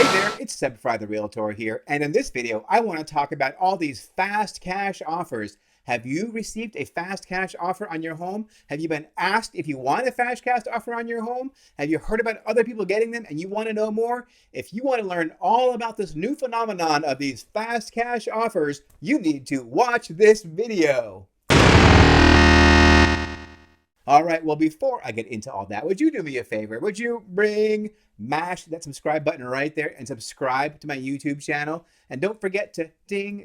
Hey there, it's Seb Frey the Realtor here, and in this video, I want to talk about all these fast cash offers. Have you received a fast cash offer on your home? Have you been asked if you want a fast cash offer on your home? Have you heard about other people getting them and you want to know more? If you want to learn all about this new phenomenon of these fast cash offers, you need to watch this video. All right, well, before I get into all that, would you do me a favor? Would you mash that subscribe button right there and subscribe to my YouTube channel? And don't forget to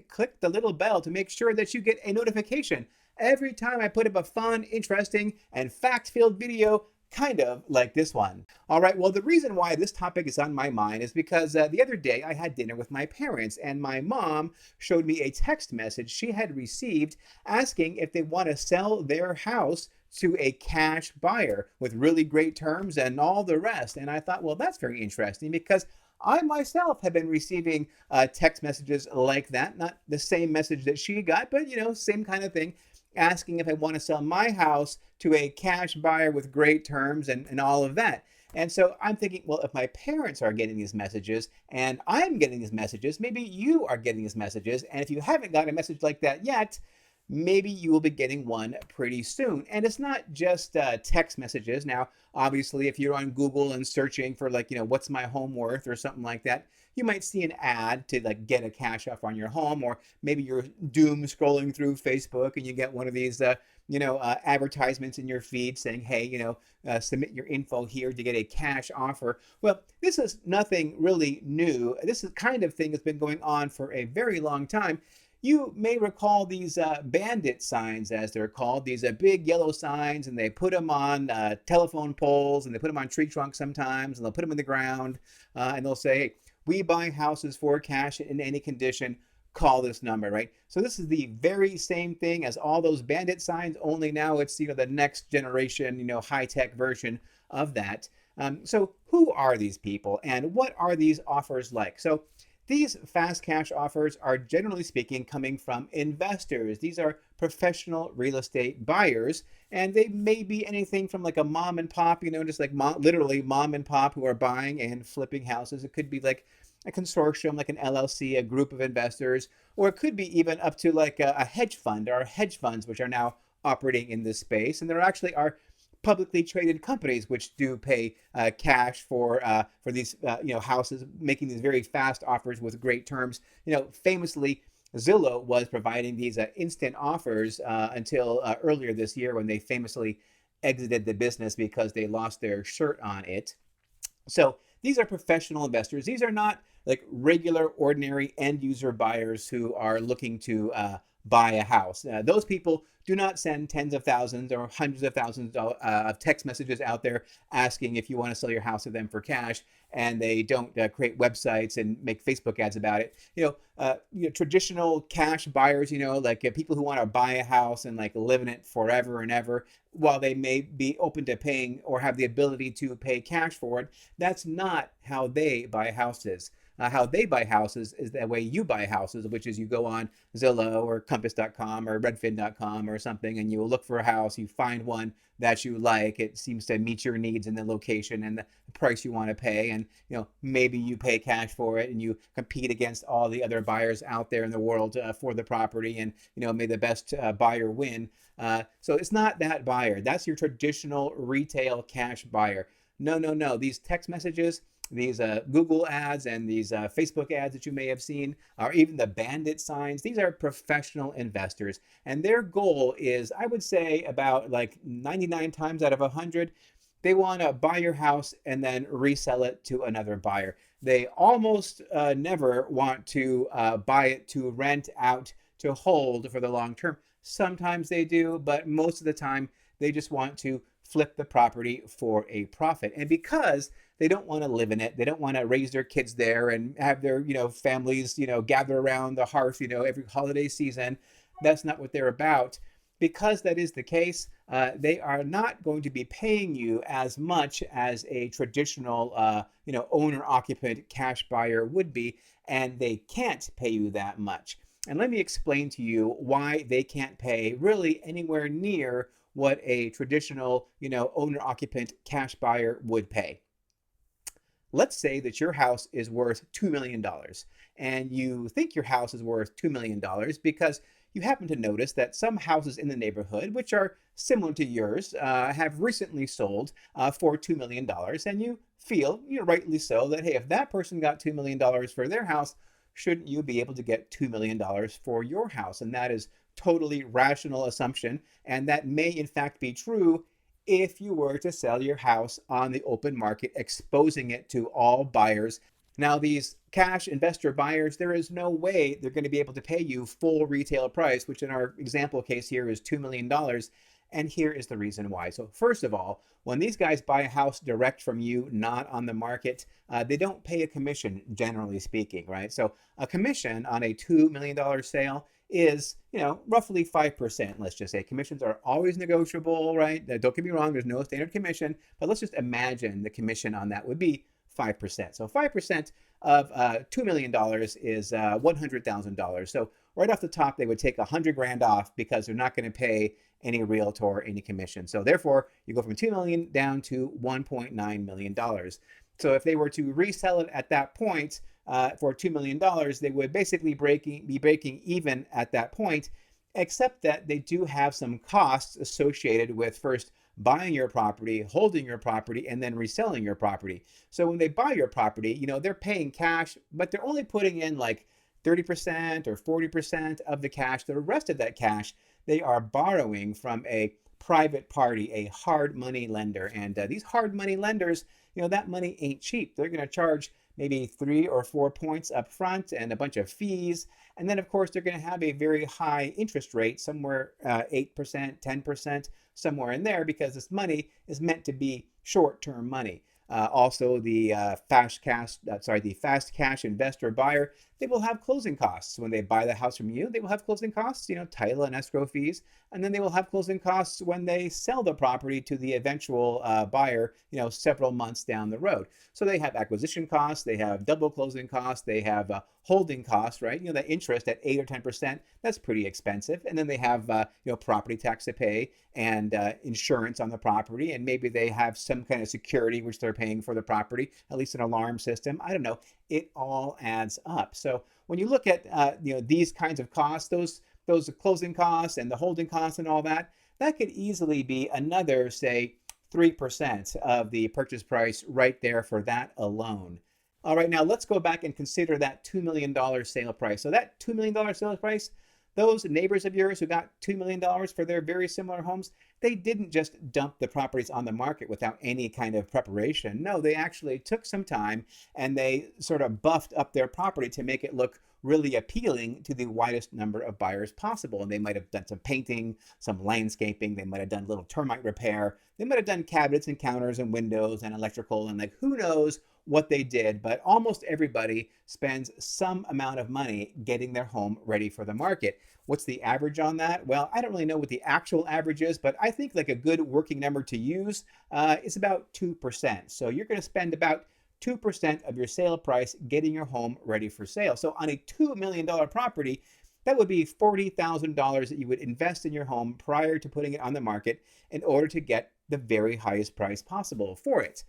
click the little bell to make sure that you get a notification every time I put up a fun, interesting, and fact-filled video kind of like this one. All right, well, the reason why this topic is on my mind is because the other day I had dinner with my parents and my mom showed me a text message she had received asking if they want to sell their house to a cash buyer with really great terms and all the rest. And I thought, well, that's very interesting because I myself have been receiving text messages like that, not the same message that she got, but same kind of thing, asking if I want to sell my house to a cash buyer with great terms and all of that. And so I'm thinking, well, if my parents are getting these messages and I'm getting these messages, maybe you are getting these messages. And if you haven't got a message like that yet, maybe you will be getting one pretty soon. And it's not just text messages. Now, obviously, if you're on Google and searching for what's my home worth or something like that, you might see an ad to get a cash offer on your home, or maybe you're doom scrolling through Facebook and you get one of these advertisements in your feed saying, hey, submit your info here to get a cash offer. Well, this is nothing really new. This is the kind of thing that's been going on for a very long time. You may recall these bandit signs, as they're called, these big yellow signs, and they put them on telephone poles, and they put them on tree trunks sometimes, and they'll put them in the ground, and they'll say, hey, we buy houses for cash in any condition, call this number, right? So this is the very same thing as all those bandit signs, only now it's, the next generation, high-tech version of that. So who are these people, and what are these offers like? So these fast cash offers are, generally speaking, coming from investors. These are professional real estate buyers, and they may be anything from like a mom and pop, just like literally mom and pop who are buying and flipping houses. It could be like a consortium, like an LLC, a group of investors, or it could be even up to like a hedge fund. There are hedge funds which are now operating in this space, and there actually are publicly traded companies which do pay cash for these houses, making these very fast offers with great terms. Famously, Zillow was providing these instant offers until earlier this year, when they famously exited the business because they lost their shirt on it. So these are professional investors. These are not like regular, ordinary end user buyers who are looking to buy a house. Those people do not send tens of thousands or hundreds of thousands of text messages out there asking if you want to sell your house to them for cash, and they don't create websites and make Facebook ads about it. Traditional cash buyers, like people who want to buy a house and live in it forever and ever, while they may be open to paying or have the ability to pay cash for it, that's not how they buy houses. How they buy houses is the way you buy houses, which is you go on Zillow or Compass.com or Redfin.com or something, and you look for a house, you find one that you like, it seems to meet your needs in the location and the price you want to pay, and maybe you pay cash for it and you compete against all the other buyers out there in the world for the property, and may the best buyer win. So it's not that buyer. That's your traditional retail cash buyer. No. These text messages, these Google ads and these Facebook ads that you may have seen, or even the bandit signs, these are professional investors. And their goal is, I would say, about 99 times out of 100, they want to buy your house and then resell it to another buyer. They almost never want to buy it to rent out, to hold for the long term. Sometimes they do, but most of the time they just want to flip the property for a profit. And because they don't want to live in it, they don't want to raise their kids there and have their families gather around the hearth every holiday season, that's not what they're about. Because that is the case, they are not going to be paying you as much as a traditional owner-occupant cash buyer would be, and they can't pay you that much. And let me explain to you why they can't pay really anywhere near what a traditional owner-occupant cash buyer would pay. Let's say that your house is worth $2 million and you think your house is worth $2 million because you happen to notice that some houses in the neighborhood, which are similar to yours, have recently sold for $2 million. And you feel, rightly so, that, hey, if that person got $2 million for their house, shouldn't you be able to get $2 million for your house? And that is totally rational assumption. And that may in fact be true if you were to sell your house on the open market, exposing it to all buyers. Now, these cash investor buyers, there is no way they're going to be able to pay you full retail price, which in our example case here is $2 million. And here is the reason why. So first of all, when these guys buy a house direct from you, not on the market, they don't pay a commission, generally speaking, right? So a commission on a $2 million sale is, roughly 5%, let's just say. Commissions are always negotiable, right? Don't get me wrong, there's no standard commission, but let's just imagine the commission on that would be 5%. So 5% of $2 million is $100,000. So right off the top, they would take $100,000 off because they're not going to pay any realtor any commission. So therefore, you go from $2 million down to $1.9 million. So if they were to resell it at that point for $2 million, they would basically be breaking even at that point, except that they do have some costs associated with first buying your property, holding your property, and then reselling your property. So when they buy your property, they're paying cash, but they're only putting in like 30% or 40% of the cash. The rest of that cash, they are borrowing from a private party, a hard money lender. And these hard money lenders, that money ain't cheap. They're going to charge maybe 3 or 4 points up front and a bunch of fees. And then, of course, they're going to have a very high interest rate, somewhere 8%, 10%, somewhere in there, because this money is meant to be short-term money. Also, the fast cash investor buyer, they will have closing costs. When they buy the house from you, they will have closing costs, title and escrow fees. And then they will have closing costs when they sell the property to the eventual buyer, several months down the road. So they have acquisition costs, they have double closing costs, they have holding costs, right? The interest at 8 or 10%, that's pretty expensive. And then they have, property tax to pay and insurance on the property. And maybe they have some kind of security, which they're paying for the property, at least an alarm system. I don't know. It all adds up. So when you look at, these kinds of costs, those closing costs and the holding costs and all that, that could easily be another, say, 3% of the purchase price right there for that alone. All right, now let's go back and consider that $2 million sale price. So that $2 million sales price, those neighbors of yours who got $2 million for their very similar homes, they didn't just dump the properties on the market without any kind of preparation. No, they actually took some time and they sort of buffed up their property to make it look really appealing to the widest number of buyers possible. And they might have done some painting, some landscaping, they might have done a little termite repair, they might have done cabinets and counters and windows and electrical, and who knows what they did, but almost everybody spends some amount of money getting their home ready for the market. What's the average on that? Well, I don't really know what the actual average is, but I think like a good working number to use is about 2%. So you're going to spend about 2% of your sale price getting your home ready for sale. So on a $2 million property, that would be $40,000 that you would invest in your home prior to putting it on the market in order to get the very highest price possible for it.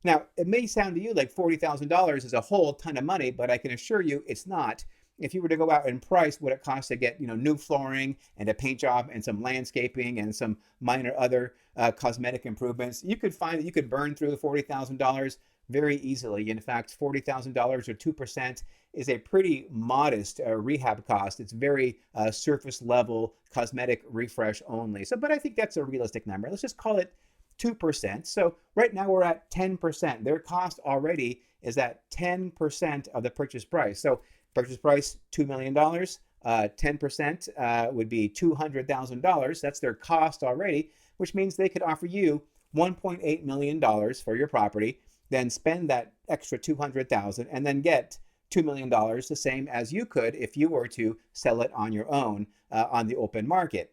Now, it may sound to you like $40,000 is a whole ton of money, but I can assure you it's not. If you were to go out and price what it costs to get, new flooring and a paint job and some landscaping and some minor other cosmetic improvements, you could find that you could burn through $40,000 very easily. In fact, $40,000 or 2% is a pretty modest rehab cost. It's very surface level cosmetic refresh only. So, but I think that's a realistic number. Let's just call it 2%. So right now we're at 10%. Their cost already is at 10% of the purchase price. So purchase price, $2 million, 10% would be $200,000. That's their cost already, which means they could offer you $1.8 million for your property, then spend that extra $200,000 and then get $2 million, the same as you could if you were to sell it on your own on the open market.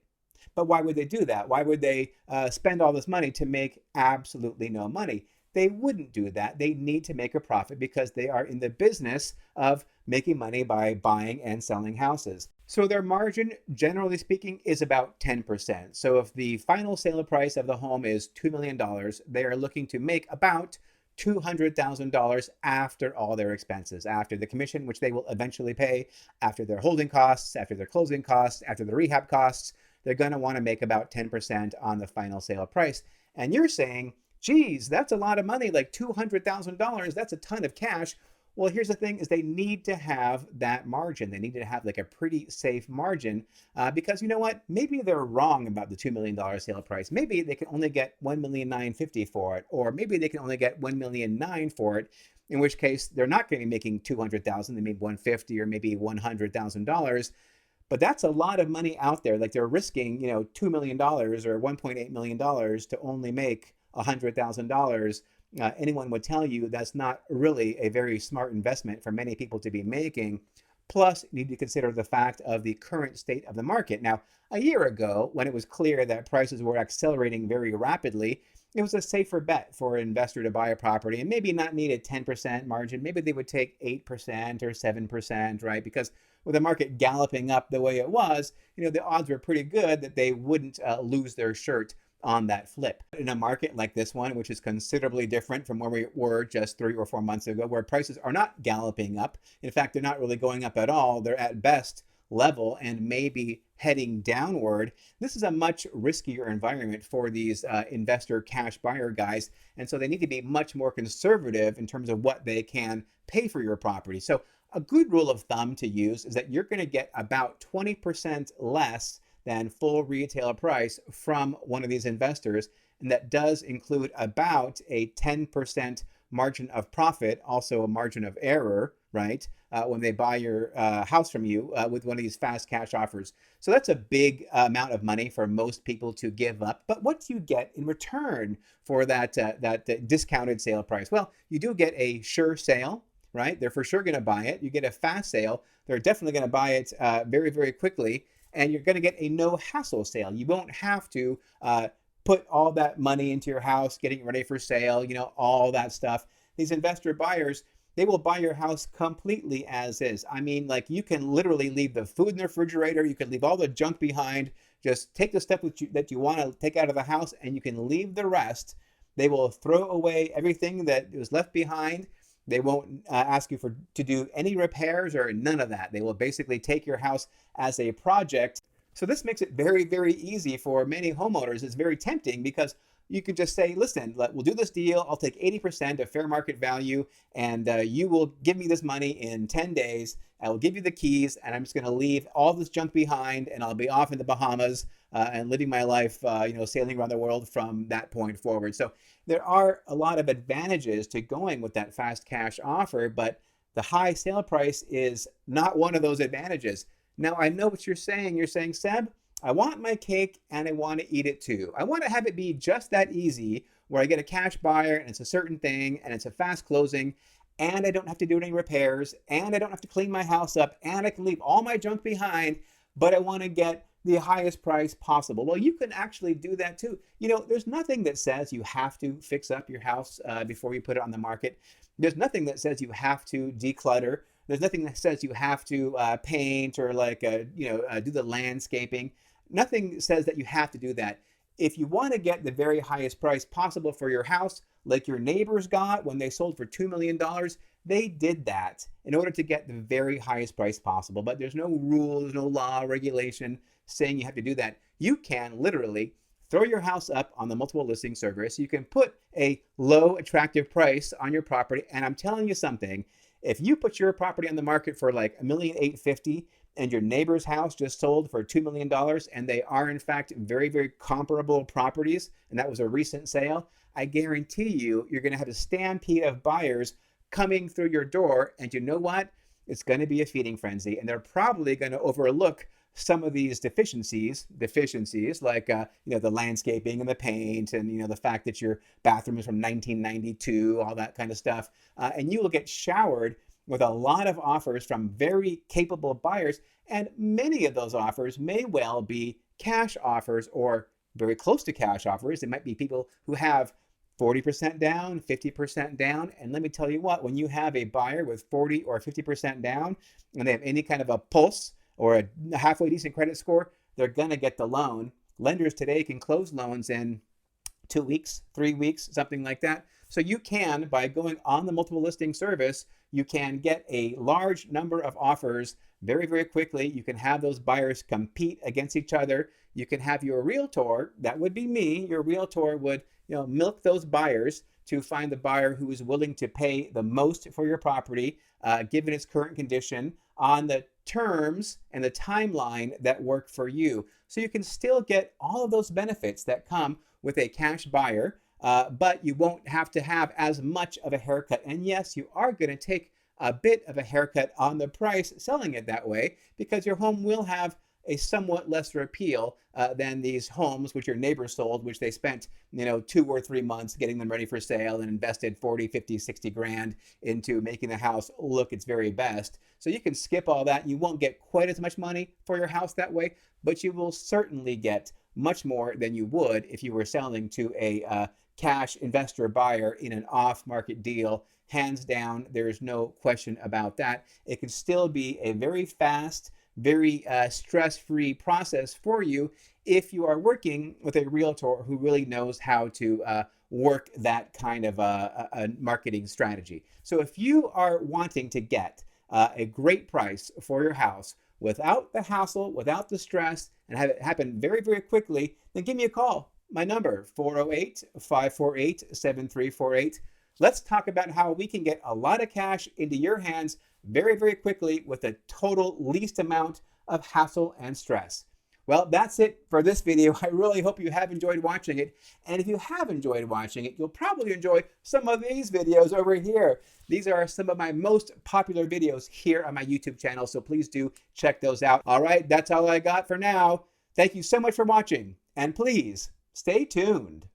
But why would they do that? Why would they spend all this money to make absolutely no money? They wouldn't do that. They need to make a profit because they are in the business of making money by buying and selling houses. So their margin, generally speaking, is about 10%. So if the final sale price of the home is $2 million, they are looking to make about $200,000 after all their expenses, after the commission, which they will eventually pay, after their holding costs, after their closing costs, after the rehab costs. They're going to want to make about 10% on the final sale price. And you're saying, geez, that's a lot of money, like $200,000. That's a ton of cash. Well, here's the thing is they need to have that margin. They need to have like a pretty safe margin because you know what? Maybe they're wrong about the $2 million sale price. Maybe they can only get $1,950,000 for it, or maybe they can only get $1,900,000 for it, in which case they're not going to be making $200,000. They made $150,000 or maybe $100,000. But that's a lot of money out there. Like they're risking, $2 million or $1.8 million to only make $100,000. Anyone would tell you that's not really a very smart investment for many people to be making. Plus, you need to consider the fact of the current state of the market. Now, a year ago, when it was clear that prices were accelerating very rapidly, it was a safer bet for an investor to buy a property and maybe not need a 10% margin. Maybe they would take 8% or 7%, right? Because with the market galloping up the way it was, the odds were pretty good that they wouldn't lose their shirt on that flip. In a market like this one, which is considerably different from where we were just 3 or 4 months ago, where prices are not galloping up. In fact, they're not really going up at all. They're at best level and maybe heading downward. This is a much riskier environment for these investor cash buyer guys. And so they need to be much more conservative in terms of what they can pay for your property. So a good rule of thumb to use is that you're going to get about 20% less than full retail price from one of these investors. And that does include about a 10% margin of profit, also a margin of error, right? When they buy your house from you with one of these fast cash offers. So that's a big amount of money for most people to give up. But what do you get in return for that discounted sale price? Well, you do get a sure sale, right? They're for sure going to buy it. You get a fast sale. They're definitely going to buy it very, very quickly. And you're going to get a no hassle sale. You won't have to put all that money into your house, getting it ready for sale, all that stuff. These investor buyers, they will buy your house completely as is. I mean, like you can literally leave the food in the refrigerator. You can leave all the junk behind. Just take the stuff that you want to take out of the house and you can leave the rest. They will throw away everything that was left behind. They won't ask you to do any repairs or none of that. They will basically take your house as a project. So this makes it very, very easy for many homeowners. It's very tempting because you could just say, listen, we'll do this deal. I'll take 80% of fair market value and you will give me this money in 10 days. I will give you the keys and I'm just going to leave all this junk behind and I'll be off in the Bahamas and living my life, sailing around the world from that point forward. So there are a lot of advantages to going with that fast cash offer, but the high sale price is not one of those advantages. Now, I know what you're saying. You're saying, Seb, I want my cake and I want to eat it too. I want to have it be just that easy where I get a cash buyer and it's a certain thing and it's a fast closing and I don't have to do any repairs and I don't have to clean my house up and I can leave all my junk behind, but I want to get the highest price possible. Well, you can actually do that too. There's nothing that says you have to fix up your house before you put it on the market. There's nothing that says you have to declutter. There's nothing that says you have to paint or do the landscaping. Nothing says that you have to do that. If you want to get the very highest price possible for your house, like your neighbors got when they sold for $2 million, they did that in order to get the very highest price possible. But there's no rule, there's no law, regulation saying you have to do that. You can literally throw your house up on the multiple listing service. You can put a low attractive price on your property. And I'm telling you something, if you put your property on the market for like $1,850,000 and your neighbor's house just sold for $2 million and they are in fact very, very comparable properties, and that was a recent sale, I guarantee you're going to have a stampede of buyers coming through your door. And you know what? It's going to be a feeding frenzy. And they're probably going to overlook some of these deficiencies like, the landscaping and the paint and, the fact that your bathroom is from 1992, all that kind of stuff. And you will get showered with a lot of offers from very capable buyers. And many of those offers may well be cash offers or very close to cash offers. It might be people who have 40% down, 50% down. And let me tell you what, when you have a buyer with 40 or 50% down and they have any kind of a pulse or a halfway decent credit score, they're going to get the loan. Lenders today can close loans in 2 weeks, 3 weeks, something like that. So you can, by going on the multiple listing service, you can get a large number of offers very, very quickly. You can have those buyers compete against each other. You can have your realtor, that would be me, your realtor would milk those buyers to find the buyer who is willing to pay the most for your property, given its current condition, on the terms and the timeline that work for you. So you can still get all of those benefits that come with a cash buyer, but you won't have to have as much of a haircut. And yes, you are going to take a bit of a haircut on the price selling it that way, because your home will have a somewhat lesser appeal than these homes which your neighbors sold, which they spent 2 or 3 months getting them ready for sale and invested 40, 50, 60 grand into making the house look its very best. So you can skip all that. You won't get quite as much money for your house that way, but you will certainly get much more than you would if you were selling to a cash investor buyer in an off-market deal. Hands down, there is no question about that. It can still be a very fast, very stress-free process for you if you are working with a realtor who really knows how to work that kind of a marketing strategy. So if you are wanting to get a great price for your house without the hassle, without the stress, and have it happen very, very quickly, then give me a call. My number, 408-548-7348. Let's talk about how we can get a lot of cash into your hands very, very quickly with the total least amount of hassle and stress. Well, that's it for this video. I really hope you have enjoyed watching it. And if you have enjoyed watching it, you'll probably enjoy some of these videos over here. These are some of my most popular videos here on my YouTube channel, so please do check those out. All right, that's all I got for now. Thank you so much for watching, and please stay tuned.